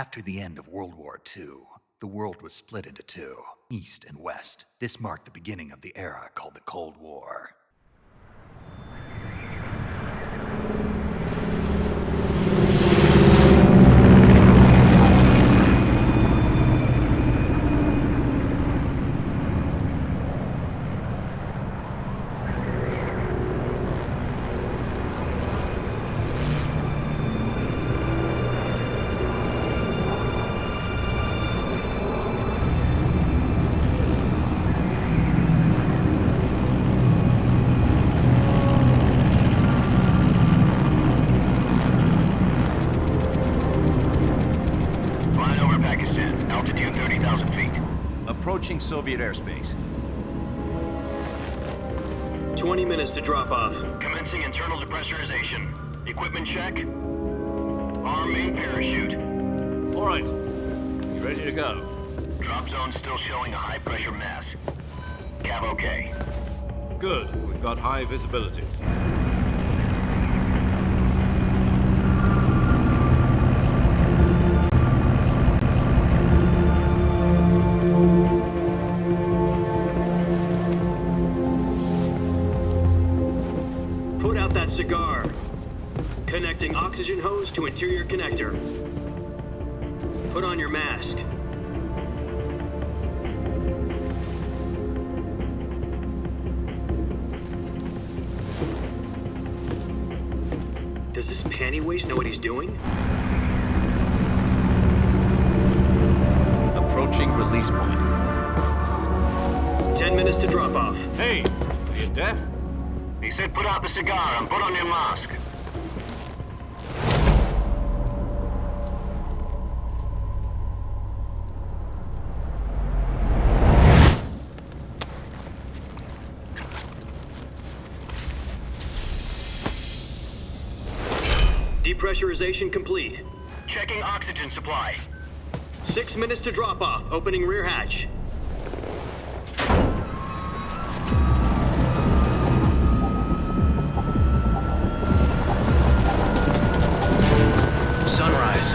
After the end of World War II, the world was split into two, East and West. This marked the beginning of the era called the Cold War. Approaching Soviet airspace. 20 minutes to drop off. Commencing internal depressurization. Equipment check. Arm main parachute. All right. You ready to go? Drop zone still showing a high pressure mass. Cav okay. Good. We've got high visibility. Put out that cigar. Connecting oxygen hose to interior connector. Put on your mask. Does this panty waste know what he's doing? Approaching release point. 10 minutes to drop off. Hey, are you deaf? He said put out the cigar and put on your mask. Depressurization complete. Checking oxygen supply. 6 minutes to drop off. Opening rear hatch. Sunrise.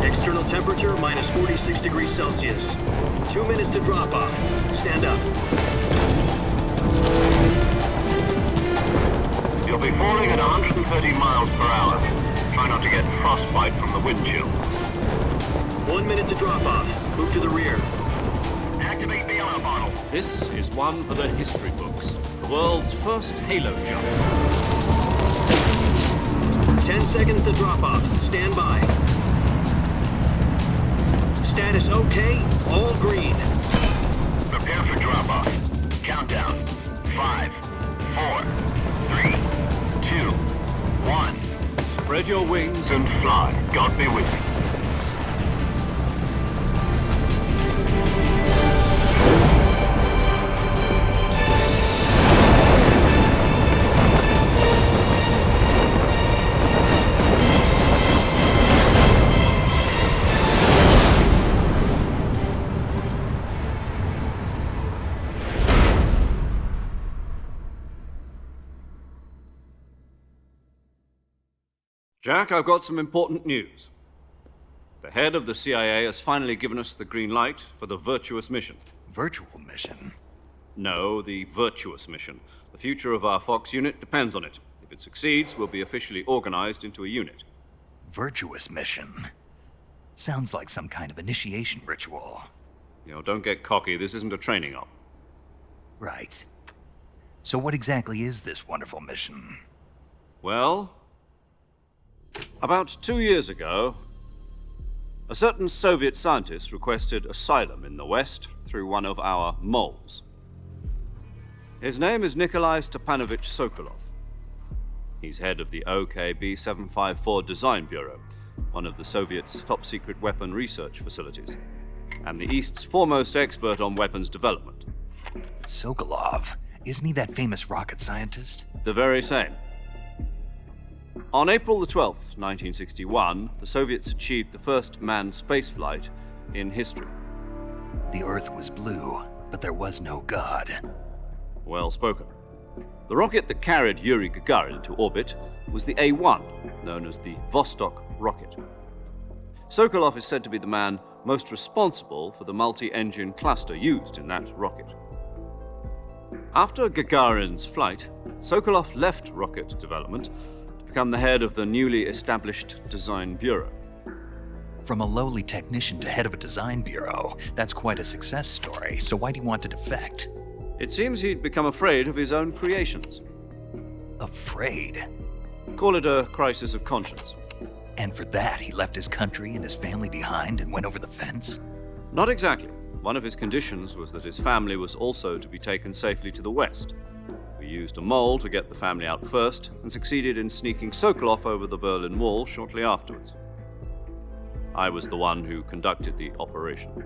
External temperature minus 46 degrees Celsius. 2 minutes to drop off. Stand up. You'll be falling at 130 miles per hour. Try not to get frostbite from the wind chill. 1 minute to drop off. Move to the rear. Activate the air bottle. This is one for the history books. The world's first halo jump. 10 seconds to drop off. Stand by. Status okay. All green. Prepare for drop-off. Countdown. 5, 4, 3, 2, 1. Spread your wings And fly. God be with you. Jack, I've got some important news. The head of the CIA has finally given us the green light for the Virtuous mission. Virtual mission? No, the Virtuous mission. The future of our Fox unit depends on it. If it succeeds, we'll be officially organized into a unit. Virtuous mission? Sounds like some kind of initiation ritual. You know, don't get cocky. This isn't a training op. Right. So what exactly is this wonderful mission? Well, about 2 years ago, a certain Soviet scientist requested asylum in the West through one of our moles. His name is Nikolai Stepanovich Sokolov. He's head of the OKB 754 Design Bureau, one of the Soviets' top-secret weapon research facilities, and the East's foremost expert on weapons development. Sokolov? Isn't he that famous rocket scientist? The very same. On April the 12th, 1961, the Soviets achieved the first manned spaceflight in history. The Earth was blue, but there was no God. Well spoken. The rocket that carried Yuri Gagarin into orbit was the A-1, known as the Vostok rocket. Sokolov is said to be the man most responsible for the multi-engine cluster used in that rocket. After Gagarin's flight, Sokolov left rocket development to become the head of the newly established Design Bureau. From a lowly technician to head of a design bureau, that's quite a success story, so why do you want to defect? It seems he'd become afraid of his own creations. Afraid? Call it a crisis of conscience. And for that, he left his country and his family behind and went over the fence? Not exactly. One of his conditions was that his family was also to be taken safely to the west. We used a mole to get the family out first and succeeded in sneaking Sokolov over the Berlin Wall shortly afterwards. I was the one who conducted the operation.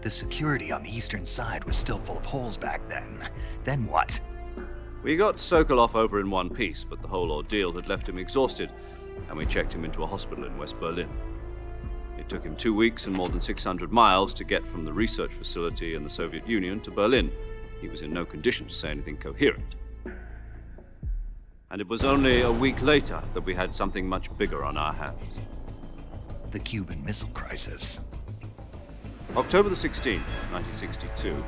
The security on the eastern side was still full of holes back then. Then what? We got Sokolov over in one piece, but the whole ordeal had left him exhausted, and we checked him into a hospital in West Berlin. It took him 2 weeks and more than 600 miles to get from the research facility in the Soviet Union to Berlin. He was in no condition to say anything coherent. And it was only a week later that we had something much bigger on our hands. The Cuban Missile Crisis. October the 16th, 1962,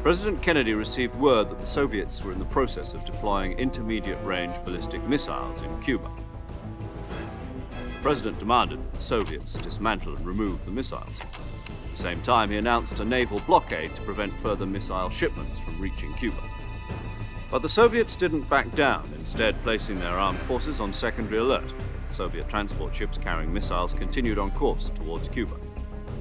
President Kennedy received word that the Soviets were in the process of deploying intermediate-range ballistic missiles in Cuba. The President demanded that the Soviets dismantle and remove the missiles. At the same time, he announced a naval blockade to prevent further missile shipments from reaching Cuba. But the Soviets didn't back down, instead placing their armed forces on secondary alert. Soviet transport ships carrying missiles continued on course towards Cuba.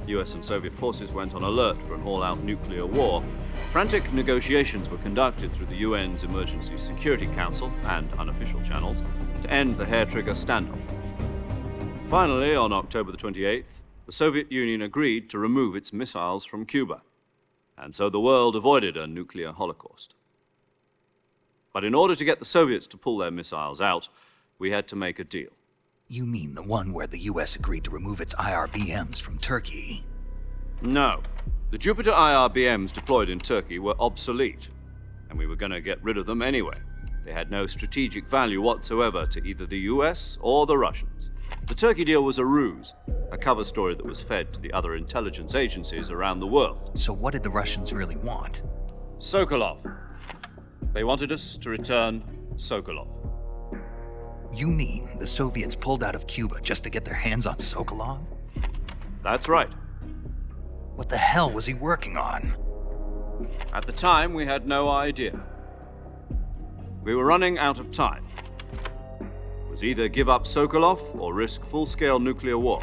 US and Soviet forces went on alert for an all-out nuclear war. Frantic negotiations were conducted through the UN's Emergency Security Council and unofficial channels to end the hair-trigger standoff. Finally, on October the 28th, the Soviet Union agreed to remove its missiles from Cuba, and so the world avoided a nuclear holocaust. But in order to get the Soviets to pull their missiles out, we had to make a deal. You mean the one where the US agreed to remove its IRBMs from Turkey? No. The Jupiter IRBMs deployed in Turkey were obsolete, and we were going to get rid of them anyway. They had no strategic value whatsoever to either the US or the Russians. The Turkey deal was a ruse, a cover story that was fed to the other intelligence agencies around the world. So what did the Russians really want? Sokolov. They wanted us to return Sokolov. You mean the Soviets pulled out of Cuba just to get their hands on Sokolov? That's right. What the hell was he working on? At the time, we had no idea. We were running out of time. It was either give up Sokolov or risk full-scale nuclear war.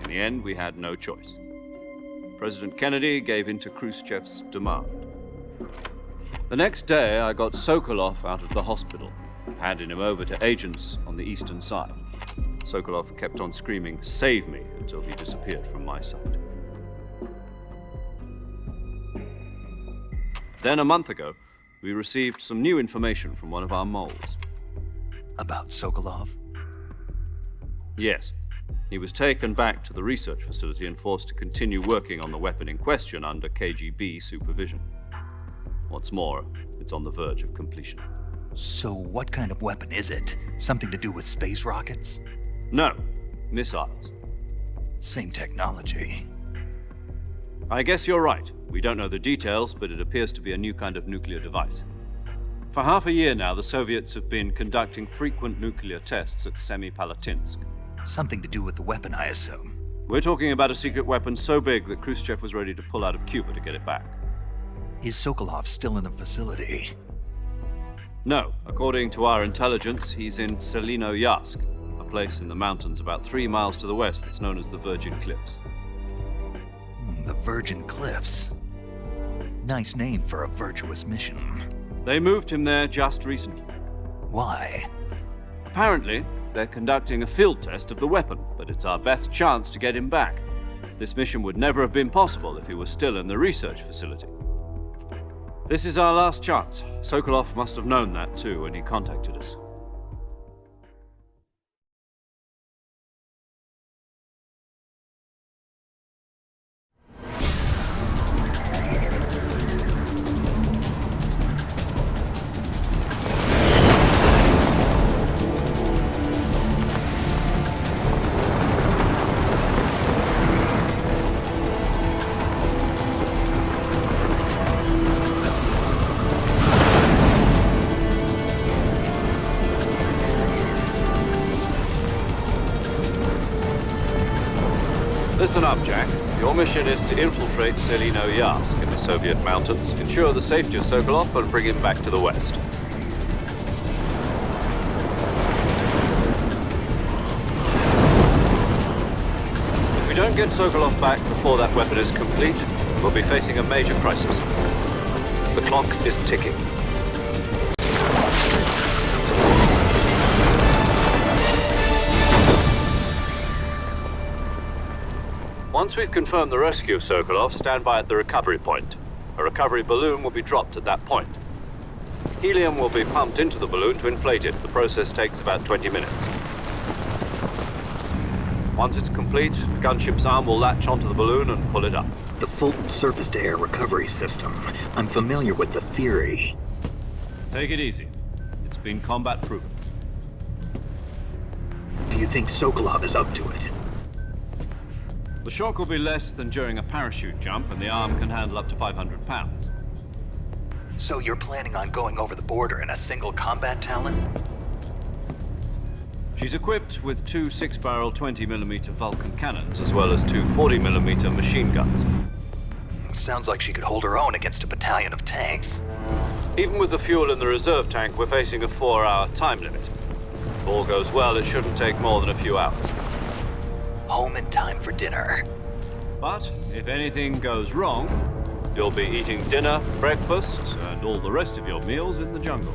In the end, we had no choice. President Kennedy gave in to Khrushchev's demand. The next day, I got Sokolov out of the hospital, handing him over to agents on the eastern side. Sokolov kept on screaming, "Save me," until he disappeared from my sight. Then a month ago, we received some new information from one of our moles. About Sokolov? Yes. He was taken back to the research facility and forced to continue working on the weapon in question under KGB supervision. What's more, it's on the verge of completion. So what kind of weapon is it? Something to do with space rockets? No, missiles. Same technology. I guess you're right. We don't know the details, but it appears to be a new kind of nuclear device. For half a year now, the Soviets have been conducting frequent nuclear tests at Semipalatinsk. Something to do with the weapon, I assume. We're talking about a secret weapon so big that Khrushchev was ready to pull out of Cuba to get it back. Is Sokolov still in the facility? No. According to our intelligence, he's in Selinoyarsk, a place in the mountains about 3 miles to the west that's known as the Virgin Cliffs. The Virgin Cliffs. Nice name for a virtuous mission. They moved him there just recently. Why? Apparently, they're conducting a field test of the weapon, but it's our best chance to get him back. This mission would never have been possible if he was still in the research facility. This is our last chance. Sokolov must have known that too when he contacted us. Listen up, Jack. Your mission is to infiltrate Selino-Yarsk in the Soviet mountains, ensure the safety of Sokolov, and bring him back to the west. If we don't get Sokolov back before that weapon is complete, we'll be facing a major crisis. The clock is ticking. Once we've confirmed the rescue of Sokolov, stand by at the recovery point. A recovery balloon will be dropped at that point. Helium will be pumped into the balloon to inflate it. The process takes about 20 minutes. Once it's complete, the gunship's arm will latch onto the balloon and pull it up. The Fulton surface-to-air recovery system. I'm familiar with the theory. Take it easy. It's been combat proven. Do you think Sokolov is up to it? The shock will be less than during a parachute jump, and the arm can handle up to 500 pounds. So you're planning on going over the border in a single combat Talon? She's equipped with two 6-barrel 20mm Vulcan cannons, as well as two 40mm machine guns. Sounds like she could hold her own against a battalion of tanks. Even with the fuel in the reserve tank, we're facing a 4-hour time limit. If all goes well, it shouldn't take more than a few hours. Home in time for dinner. But if anything goes wrong, you'll be eating dinner, breakfast, and all the rest of your meals in the jungle.